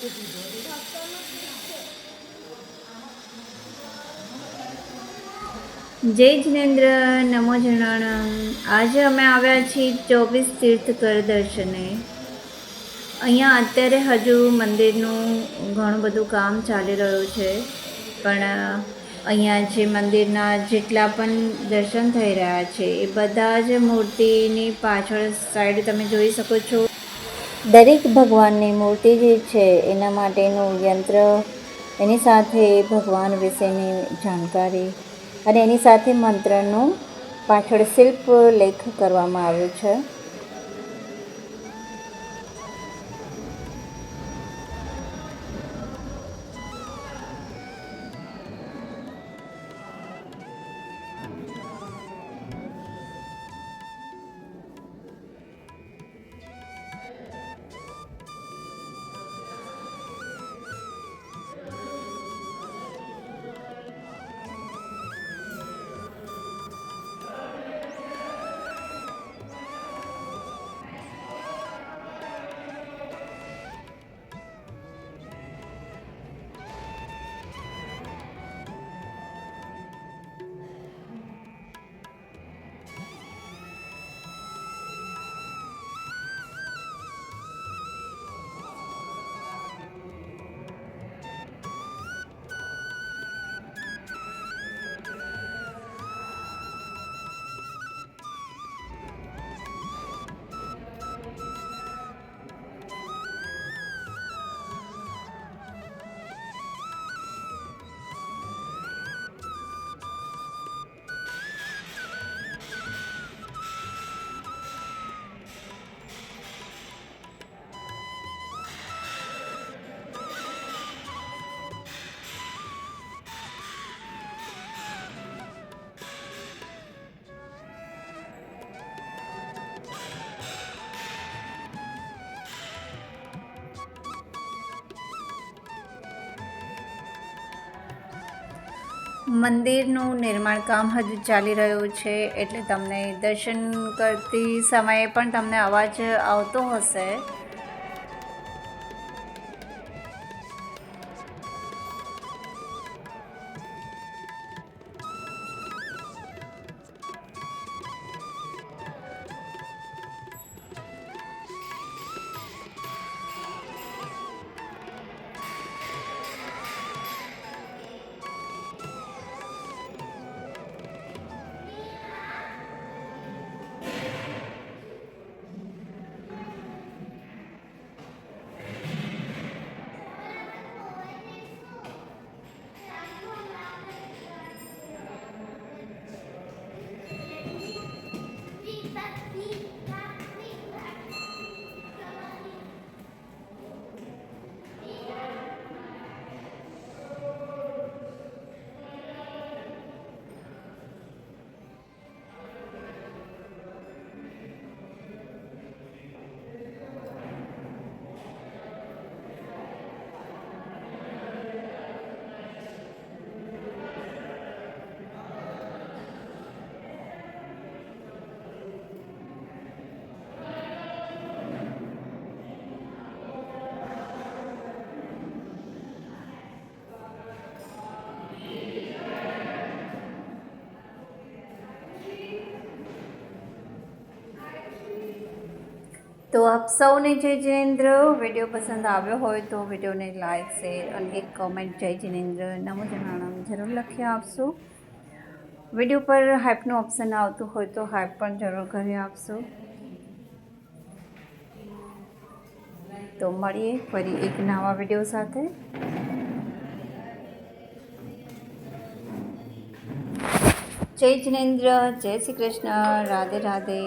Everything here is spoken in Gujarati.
જય જિનેન્દ્ર, નમો જનાણમ. આજે અમે આવ્યા છીએ 24 તીર્થકર દર્શને. અહીંયા અત્યારે હજુ મંદિરનું ઘણું બધું કામ ચાલી રહ્યું છે, પણ અહીંયા જે મંદિરના જેટલા પણ દર્શન થઈ રહ્યા છે એ બધા જ મૂર્તિની પાછળ સાઈડ તમે જોઈ શકો છો. દરેક ભગવાનની મૂર્તિ જે છે એના માટેનું યંત્ર, એની સાથે ભગવાન વિશેની જાણકારી અને એની સાથે મંત્રનું પાછળ શિલ્પ લેખ કરવામાં આવ્યું છે. મંદિરનું નિર્માણ કામ હજુ ચાલી રહ્યું છે, એટલે તમને દર્શન કરતી સમયે પણ તમને અવાજ આવતો હશે. તો આપ સૌને જય જિનેન્દ્ર. વિડીયો પસંદ આવ્યો હોય તો વિડીયોને લાઈક, શેર અને એક કોમેન્ટ જય જિનેન્દ્ર નમો જનાણમ જરૂર લખી આપશો. વિડીયો પર હાઇપનું ઓપ્શન આવતું હોય તો હાઇપ પણ જરૂર કરી આપશો. તો મળીએ ફરી એક નવા વિડીયો સાથે. જય જિનેન્દ્ર, જય શ્રી કૃષ્ણ, રાધે રાધે.